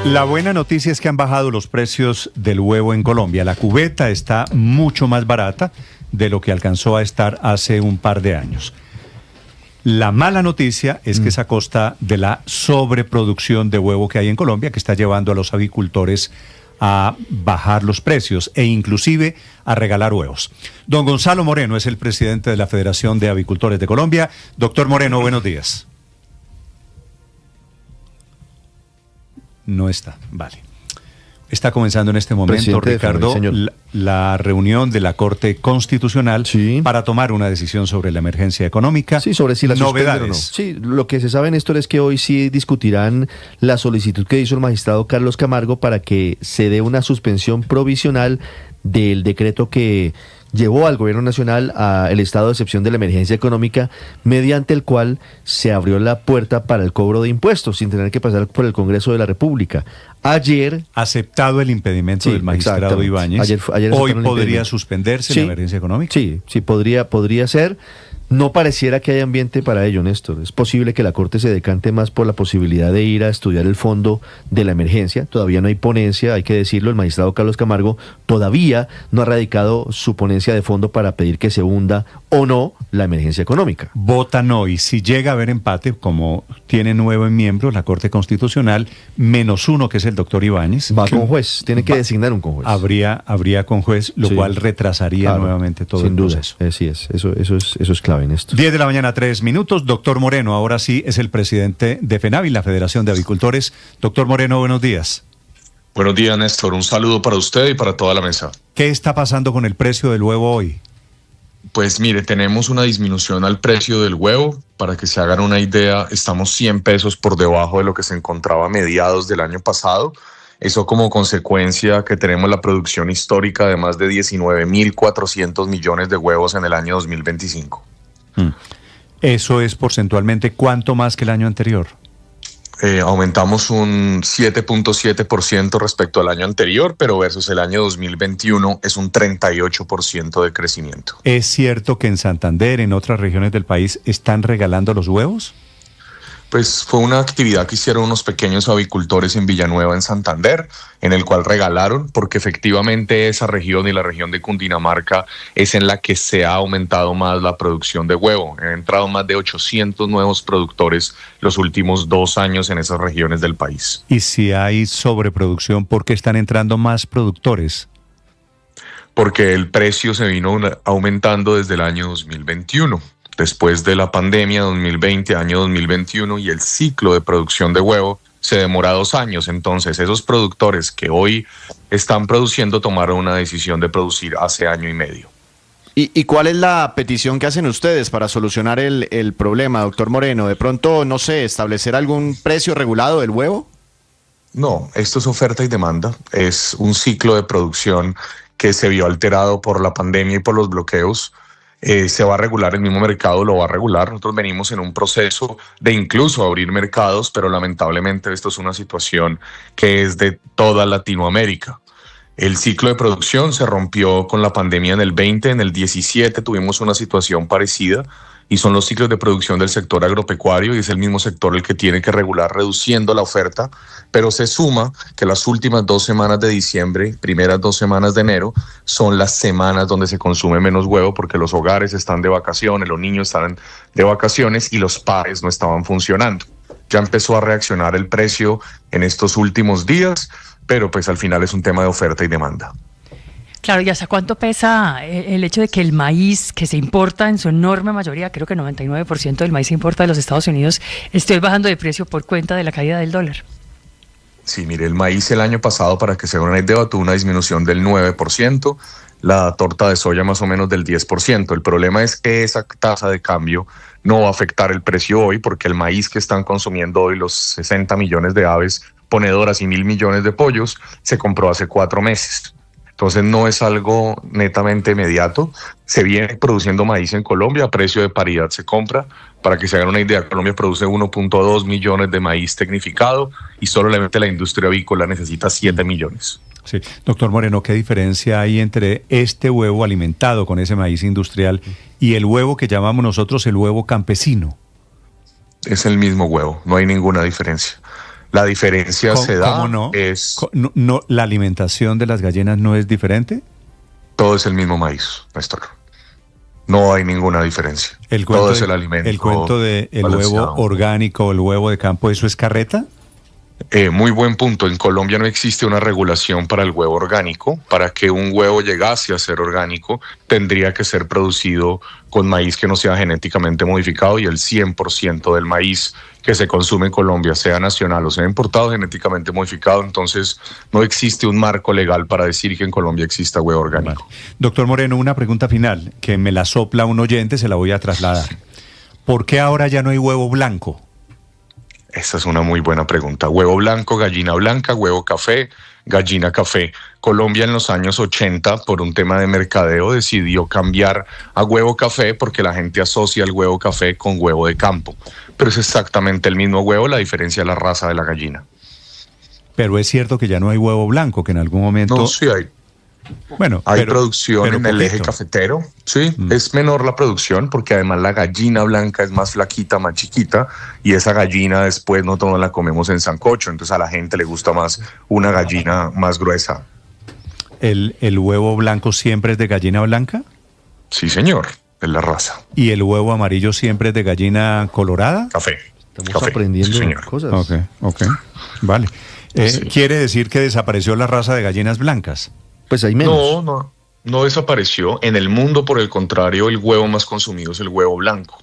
La buena noticia es que han bajado los precios del huevo en Colombia. La cubeta está mucho más barata de lo que alcanzó a estar hace un par de años. La mala noticia es que es a costa de la sobreproducción de huevo que hay en Colombia, que está llevando a los avicultores a bajar los precios e inclusive a regalar huevos. Don Gonzalo Moreno es el presidente de la Federación de Avicultores de Colombia. Doctor Moreno, buenos días. No está, vale. Está comenzando en este momento, Ricardo, la reunión de la Corte Constitucional para tomar una decisión sobre la emergencia económica. Sí, sobre si la novedades. O no. Sí, lo que se sabe, Néstor, es que hoy sí discutirán la solicitud que hizo el magistrado Carlos Camargo para que se dé una suspensión provisional del decreto que llevó al gobierno nacional al estado de excepción de la emergencia económica, mediante el cual se abrió la puerta para el cobro de impuestos sin tener que pasar por el Congreso de la República. Ayer... Aceptado el impedimento del magistrado Ibáñez, ayer hoy podría suspenderse la emergencia económica. Sí, podría ser. No pareciera que haya ambiente para ello, Néstor. Es posible que la Corte se decante más por la posibilidad de ir a estudiar el fondo de la emergencia. Todavía no hay ponencia, hay que decirlo. El magistrado Carlos Camargo todavía no ha radicado su ponencia de fondo para pedir que se hunda o no la emergencia económica. Votan hoy. Si llega a haber empate, como tiene 9 miembros la Corte Constitucional, -1 que es el doctor Ibáñez. Va con juez, tiene que designar un conjuez. Habría conjuez, lo cual retrasaría nuevamente todo el proceso. Así es, eso es clave. 10 de la mañana, 3 minutos. Doctor Moreno, ahora sí es el presidente de FENAVI, la Federación de Avicultores. Doctor Moreno, buenos días. Buenos días, Néstor. Un saludo para usted y para toda la mesa. ¿Qué está pasando con el precio del huevo hoy? Pues mire, tenemos una disminución al precio del huevo. Para que se hagan una idea, estamos 100 pesos por debajo de lo que se encontraba a mediados del año pasado. Eso como consecuencia que tenemos la producción histórica de más de 19.400 millones de huevos en el año 2025. ¿Eso es porcentualmente cuánto más que el año anterior? Aumentamos un 7.7% respecto al año anterior, pero versus el año 2021 es un 38% de crecimiento. ¿Es cierto que en Santander, en otras regiones del país, están regalando los huevos? Pues fue una actividad que hicieron unos pequeños avicultores en Villanueva, en Santander, en el cual regalaron, porque efectivamente esa región y la región de Cundinamarca es en la que se ha aumentado más la producción de huevo. Han entrado más de 800 nuevos productores los últimos 2 años en esas regiones del país. Y si hay sobreproducción, ¿por qué están entrando más productores? Porque el precio se vino aumentando desde el año 2021. Después de la pandemia 2020, año 2021, y el ciclo de producción de huevo se demora 2 años. Entonces, esos productores que hoy están produciendo tomaron una decisión de producir hace 1 año y medio. ¿Y cuál es la petición que hacen ustedes para solucionar el problema, doctor Moreno? ¿De pronto, no sé, establecer algún precio regulado del huevo? No, esto es oferta y demanda. Es un ciclo de producción que se vio alterado por la pandemia y por los bloqueos. Se va a regular, el mismo mercado lo va a regular. Nosotros venimos en un proceso de incluso abrir mercados, pero lamentablemente esto es una situación que es de toda Latinoamérica. El ciclo de producción se rompió con la pandemia en el 20, en el 17 tuvimos una situación parecida, y son los ciclos de producción del sector agropecuario, y es el mismo sector el que tiene que regular reduciendo la oferta, pero se suma que las últimas 2 semanas de diciembre, primeras 2 semanas de enero, son las semanas donde se consume menos huevo porque los hogares están de vacaciones, los niños están de vacaciones y los pares no estaban funcionando. Ya empezó a reaccionar el precio en estos últimos días, pero pues al final es un tema de oferta y demanda. Claro, ¿y hasta cuánto pesa el hecho de que el maíz que se importa en su enorme mayoría, creo que 99% del maíz se importa de los Estados Unidos, esté bajando de precio por cuenta de la caída del dólar? Sí, mire, el maíz el año pasado, para que se hagan una idea, tuvo una disminución del 9%, la torta de soya más o menos del 10%. El problema es que esa tasa de cambio no va a afectar el precio hoy, porque el maíz que están consumiendo hoy los 60 millones de aves ponedoras y 1.000 millones de pollos se compró hace 4 meses. Entonces no es algo netamente inmediato. Se viene produciendo maíz en Colombia, a precio de paridad se compra. Para que se hagan una idea, Colombia produce 1.2 millones de maíz tecnificado y solamente la industria avícola necesita 7 millones. Sí, doctor Moreno, ¿qué diferencia hay entre este huevo alimentado con ese maíz industrial y el huevo que llamamos nosotros el huevo campesino? Es el mismo huevo, no hay ninguna diferencia. La diferencia se da ¿Cómo no? es... ¿La alimentación de las gallinas no es diferente? Todo es el mismo maíz, Néstor. No hay ninguna diferencia. Todo es el alimento. El cuento de el balanceado. huevo orgánico, el huevo de campo, ¿eso es carreta? Muy buen punto. En Colombia no existe una regulación para el huevo orgánico. Para que un huevo llegase a ser orgánico, tendría que ser producido con maíz que no sea genéticamente modificado, y el 100% del maíz que se consume en Colombia, sea nacional o sea importado, genéticamente modificado. Entonces, no existe un marco legal para decir que en Colombia exista huevo orgánico. Vale. Doctor Moreno, una pregunta final que me la sopla un oyente, se la voy a trasladar. ¿Por qué ahora ya no hay huevo blanco? Esa es una muy buena pregunta. Huevo blanco, gallina blanca, huevo café, gallina café. Colombia en los años 80, por un tema de mercadeo, decidió cambiar a huevo café porque la gente asocia el huevo café con huevo de campo. Pero es exactamente el mismo huevo, la diferencia es la raza de la gallina. Pero es cierto que ya no hay huevo blanco, que en algún momento... No, sí hay. Bueno, Hay producción en el eje poquito. cafetero, sí, es menor la producción porque además la gallina blanca es más flaquita, más chiquita, y esa gallina después no todos la comemos en sancocho, entonces a la gente le gusta más una gallina más gruesa. ¿El huevo blanco siempre es de gallina blanca? Sí, señor, es la raza. ¿Y el huevo amarillo siempre es de gallina colorada? Café. Estamos Café, aprendiendo sí, señor. cosas. Ok, vale. Sí. ¿Quiere decir que desapareció la raza de gallinas blancas? Pues hay menos. No desapareció. En el mundo, por el contrario, el huevo más consumido es el huevo blanco.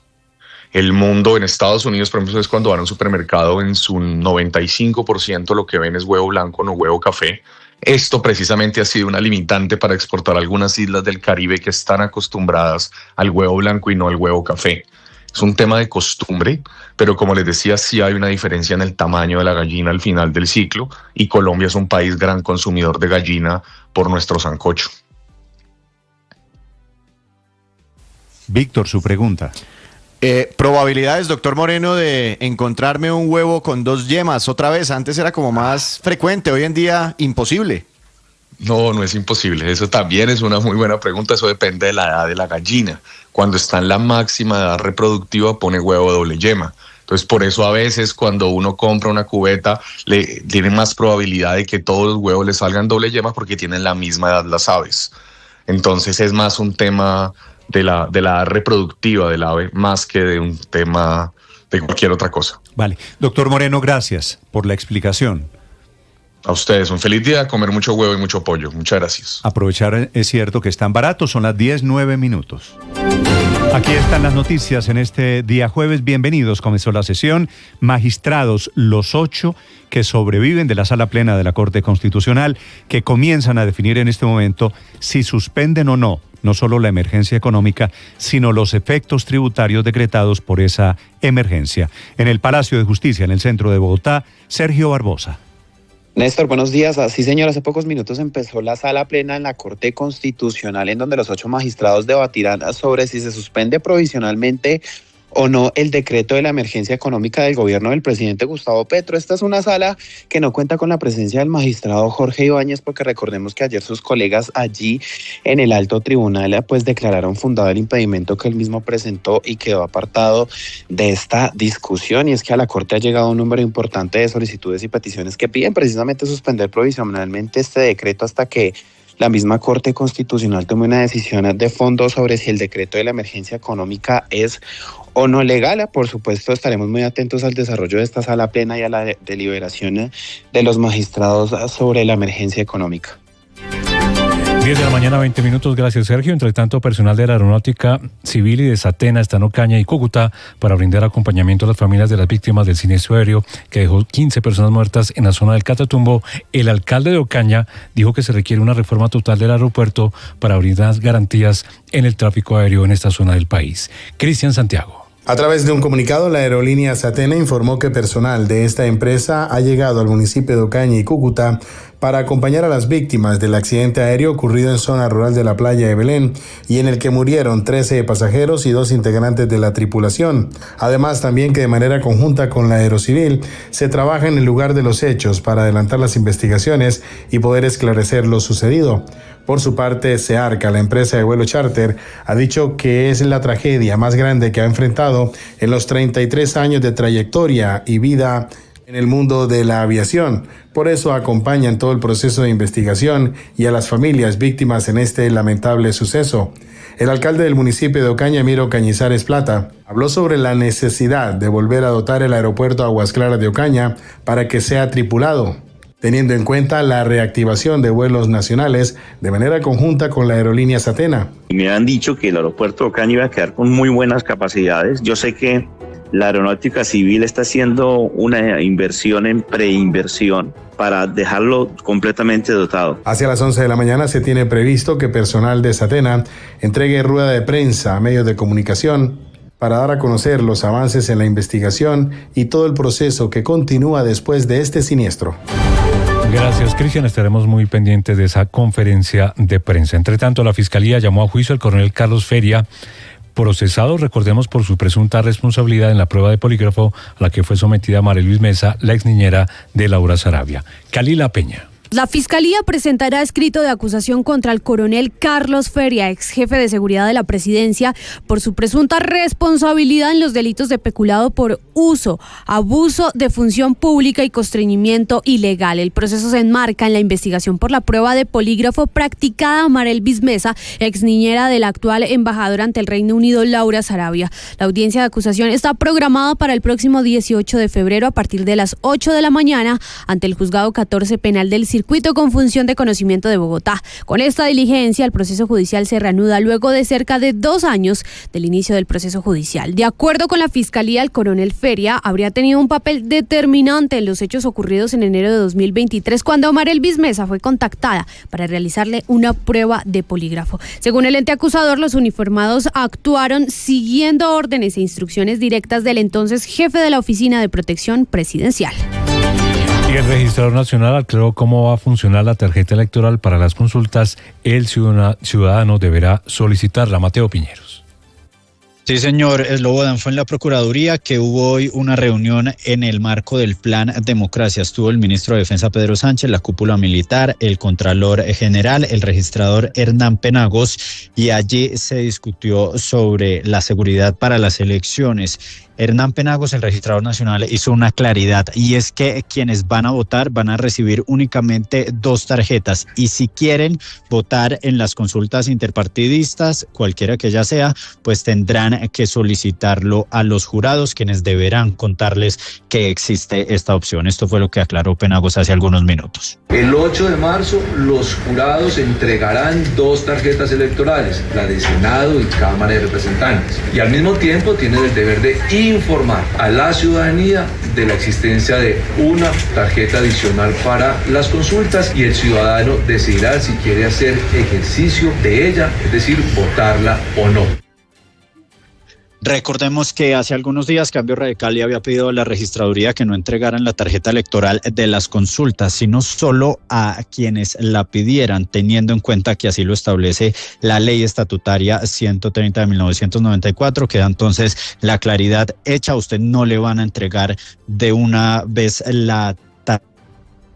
El mundo en Estados Unidos, por ejemplo, es cuando van a un supermercado, en su 95% lo que ven es huevo blanco, no huevo café. Esto precisamente ha sido una limitante para exportar a algunas islas del Caribe que están acostumbradas al huevo blanco y no al huevo café. Es un tema de costumbre, pero como les decía, sí hay una diferencia en el tamaño de la gallina al final del ciclo, y Colombia es un país gran consumidor de gallina por nuestro sancocho. Víctor, su pregunta. Probabilidades, doctor Moreno, de encontrarme un huevo con 2 yemas otra vez. Antes era como más frecuente, hoy en día imposible. No es imposible. Eso también es una muy buena pregunta. Eso depende de la edad de la gallina. Cuando está en la máxima edad reproductiva, pone huevo doble yema. Entonces, por eso a veces cuando uno compra una cubeta, tiene más probabilidad de que todos los huevos le salgan doble yema porque tienen la misma edad las aves. Entonces, es más un tema de la edad reproductiva del ave, más que de un tema de cualquier otra cosa. Vale. Doctor Moreno, gracias por la explicación. A ustedes, un feliz día, comer mucho huevo y mucho pollo. Muchas gracias. Aprovechar, es cierto que están baratos, son las 10:09. Aquí están las noticias en este día jueves. Bienvenidos, comenzó la sesión. Magistrados, los 8 que sobreviven de la sala plena de la Corte Constitucional, que comienzan a definir en este momento si suspenden o no solo la emergencia económica, sino los efectos tributarios decretados por esa emergencia. En el Palacio de Justicia, en el centro de Bogotá, Sergio Barbosa. Néstor, buenos días. Sí, señor, hace pocos minutos empezó la sala plena en la Corte Constitucional, en donde los 8 magistrados debatirán sobre si se suspende provisionalmente o no el decreto de la emergencia económica del gobierno del presidente Gustavo Petro. Esta es una sala que no cuenta con la presencia del magistrado Jorge Ibáñez, porque recordemos que ayer sus colegas allí en el alto tribunal pues declararon fundado el impedimento que él mismo presentó y quedó apartado de esta discusión. Y es que a la Corte ha llegado un número importante de solicitudes y peticiones que piden precisamente suspender provisionalmente este decreto hasta que la misma Corte Constitucional tome una decisión de fondo sobre si el decreto de la emergencia económica es o no legal. Por supuesto, estaremos muy atentos al desarrollo de esta sala plena y a la deliberación de los magistrados sobre la emergencia económica. 10 de la mañana, 20 minutos. Gracias, Sergio. Entre tanto, personal de la Aeronáutica Civil y de Satena está en Ocaña y Cúcuta para brindar acompañamiento a las familias de las víctimas del siniestro aéreo que dejó 15 personas muertas en la zona del Catatumbo. El alcalde de Ocaña dijo que se requiere una reforma total del aeropuerto para brindar garantías en el tráfico aéreo en esta zona del país. Cristian Santiago. A través de un comunicado, la aerolínea Satena informó que personal de esta empresa ha llegado al municipio de Ocaña y Cúcuta para acompañar a las víctimas del accidente aéreo ocurrido en zona rural de la playa de Belén y en el que murieron 13 pasajeros y 2 integrantes de la tripulación. Además, también que de manera conjunta con la Aerocivil se trabaja en el lugar de los hechos para adelantar las investigaciones y poder esclarecer lo sucedido. Por su parte, Searca, la empresa de vuelo charter, ha dicho que es la tragedia más grande que ha enfrentado en los 33 años de trayectoria y vida en el mundo de la aviación. Por eso acompañan todo el proceso de investigación y a las familias víctimas en este lamentable suceso. El alcalde del municipio de Ocaña, Emiro Cañizares Plata, habló sobre la necesidad de volver a dotar el aeropuerto Aguas Claras de Ocaña para que sea tripulado, teniendo en cuenta la reactivación de vuelos nacionales de manera conjunta con la aerolínea Satena. Me han dicho que el aeropuerto de Ocaña iba a quedar con muy buenas capacidades. Yo sé que la Aeronáutica Civil está haciendo una inversión en preinversión para dejarlo completamente dotado. Hacia las 11 de la mañana se tiene previsto que personal de Satena entregue rueda de prensa a medios de comunicación para dar a conocer los avances en la investigación y todo el proceso que continúa después de este siniestro. Gracias, Cristian. Estaremos muy pendientes de esa conferencia de prensa. Entre tanto, la Fiscalía llamó a juicio al coronel Carlos Feria, procesado, recordemos, por su presunta responsabilidad en la prueba de polígrafo a la que fue sometida María Luis Mesa, la ex niñera de Laura Sarabia. Calila Peña. La Fiscalía presentará escrito de acusación contra el coronel Carlos Feria, ex jefe de seguridad de la presidencia, por su presunta responsabilidad en los delitos de peculado por uso, abuso de función pública y constreñimiento ilegal. El proceso se enmarca en la investigación por la prueba de polígrafo practicada a María Luis Mesa, ex niñera de la actual embajadora ante el Reino Unido, Laura Sarabia. La audiencia de acusación está programada para el próximo 18 de febrero a partir de las 8 de la mañana ante el Juzgado 14 Penal del Circuito con función de conocimiento de Bogotá. Con esta diligencia, el proceso judicial se reanuda luego de cerca de 2 años del inicio del proceso judicial. De acuerdo con la Fiscalía, el coronel Feria habría tenido un papel determinante en los hechos ocurridos en enero de 2023, cuando María Luis Mesa fue contactada para realizarle una prueba de polígrafo. Según el ente acusador, los uniformados actuaron siguiendo órdenes e instrucciones directas del entonces jefe de la Oficina de Protección Presidencial. Y el Registrador Nacional aclaró cómo va a funcionar la tarjeta electoral para las consultas. El ciudadano deberá solicitarla. Mateo Piñeros. Sí, señor Slobodan, fue en la Procuraduría que hubo hoy una reunión en el marco del Plan Democracia. Estuvo el ministro de Defensa Pedro Sánchez, la cúpula militar, el Contralor General, el registrador Hernán Penagos, y allí se discutió sobre la seguridad para las elecciones. Hernán Penagos, el registrador nacional, hizo una claridad, y es que quienes van a votar van a recibir únicamente 2 tarjetas, y si quieren votar en las consultas interpartidistas, cualquiera que ella sea, pues tendrán que solicitarlo a los jurados, quienes deberán contarles que existe esta opción. Esto fue lo que aclaró Penagos hace algunos minutos. El 8 de marzo los jurados entregarán 2 tarjetas electorales, la de Senado y Cámara de Representantes, y al mismo tiempo tienen el deber de informar a la ciudadanía de la existencia de una tarjeta adicional para las consultas, y el ciudadano decidirá si quiere hacer ejercicio de ella, es decir, votarla o no. Recordemos que hace algunos días Cambio Radical le había pedido a la registraduría que no entregaran la tarjeta electoral de las consultas, sino solo a quienes la pidieran, teniendo en cuenta que así lo establece la ley estatutaria 130 de 1994, que da entonces la claridad hecha. A usted no le van a entregar de una vez la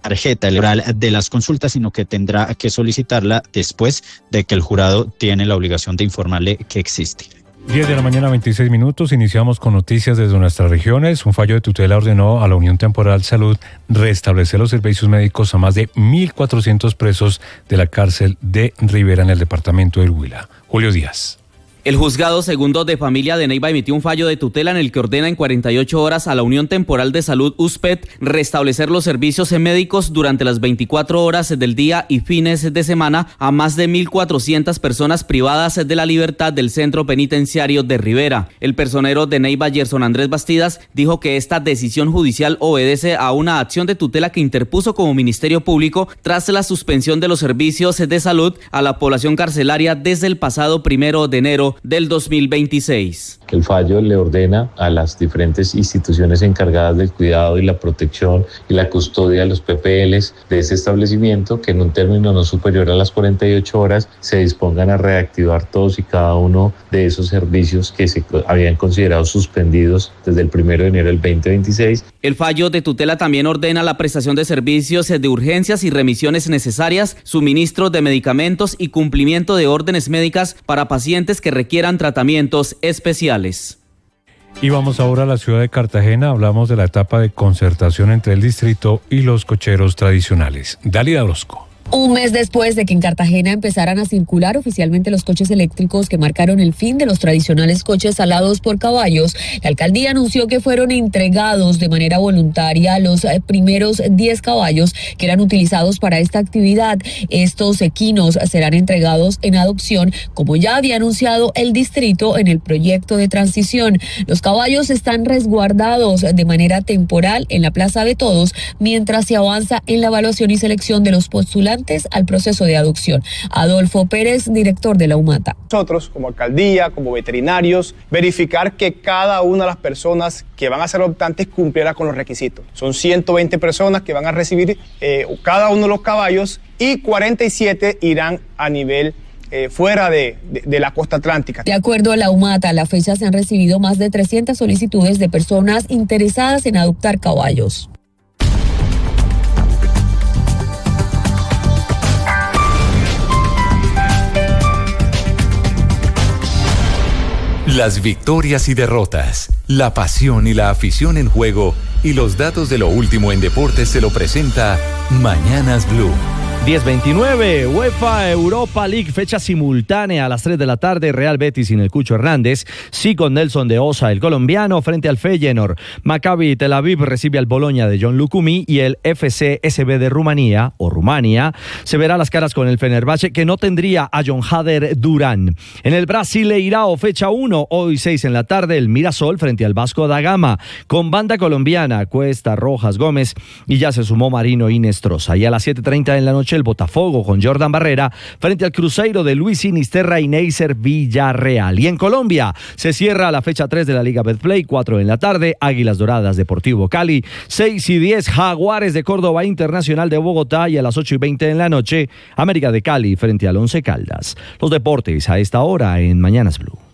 tarjeta electoral de las consultas, sino que tendrá que solicitarla después de que el jurado tiene la obligación de informarle que existe. 10 de la mañana, 26 minutos. Iniciamos con noticias desde nuestras regiones. Un fallo de tutela ordenó a la Unión Temporal Salud restablecer los servicios médicos a más de 1.400 presos de la cárcel de Rivera en el departamento del Huila. Julio Díaz. El juzgado segundo de familia de Neiva emitió un fallo de tutela en el que ordena en 48 horas a la Unión Temporal de Salud USPET restablecer los servicios médicos durante las 24 horas del día y fines de semana a más de 1.400 personas privadas de la libertad del centro penitenciario de Rivera. El personero de Neiva, Gerson Andrés Bastidas, dijo que esta decisión judicial obedece a una acción de tutela que interpuso como Ministerio Público tras la suspensión de los servicios de salud a la población carcelaria desde el pasado 1 de enero del 2026. El fallo le ordena a las diferentes instituciones encargadas del cuidado y la protección y la custodia de los PPLs de ese establecimiento que en un término no superior a las 48 horas se dispongan a reactivar todos y cada uno de esos servicios que se habían considerado suspendidos desde el 1 de enero del 2026. El fallo de tutela también ordena la prestación de servicios de urgencias y remisiones necesarias, suministro de medicamentos y cumplimiento de órdenes médicas para pacientes que requieran tratamientos especiales. Y vamos ahora a la ciudad de Cartagena. Hablamos de la etapa de concertación entre el distrito y los cocheros tradicionales. Dalida Orozco. Un mes después de que en Cartagena empezaran a circular oficialmente los coches eléctricos que marcaron el fin de los tradicionales coches alados por caballos, la alcaldía anunció que fueron entregados de manera voluntaria los primeros 10 caballos que eran utilizados para esta actividad. Estos equinos serán entregados en adopción, como ya había anunciado el distrito en el proyecto de transición. Los caballos están resguardados de manera temporal en la Plaza de Todos, mientras se avanza en la evaluación y selección de los postulantes al proceso de adopción. Adolfo Pérez, director de la UMATA. Nosotros, como alcaldía, como veterinarios, verificar que cada una de las personas que van a ser adoptantes cumpliera con los requisitos. Son 120 personas que van a recibir cada uno de los caballos y 47 irán a nivel fuera de la costa atlántica. De acuerdo a la UMATA, a la fecha se han recibido más de 300 solicitudes de personas interesadas en adoptar caballos. Las victorias y derrotas, la pasión y la afición en juego y los datos de lo último en deportes se lo presenta Mañanas Blue. 10:29, UEFA Europa League, fecha simultánea a las 3 de la tarde, Real Betis sin el Cucho Hernández, sí con Nelson de Osa, el colombiano, frente al Feyenoord. Maccabi Tel Aviv recibe al Boloña de John Lucumí y el FCSB de Rumanía, se verá las caras con el Fenerbahce, que no tendría a John Hader Durán. En el Brasileirao, fecha 1, hoy 6 en la tarde, el Mirasol frente al Vasco da Gama, con banda colombiana, Cuesta, Rojas, Gómez, y ya se sumó Marino y Nestroza. Y a las 7:30 en la noche, el Botafogo con Jordan Barrera frente al Cruzeiro de Luis Sinisterra y Neisser Villarreal. Y en Colombia se cierra la fecha 3 de la Liga Betplay, 4 en la tarde, Águilas Doradas Deportivo Cali, 6:10 Jaguares de Córdoba Internacional de Bogotá, y a las 8:20 en la noche, América de Cali frente al Once Caldas. Los deportes a esta hora en Mañanas Blue.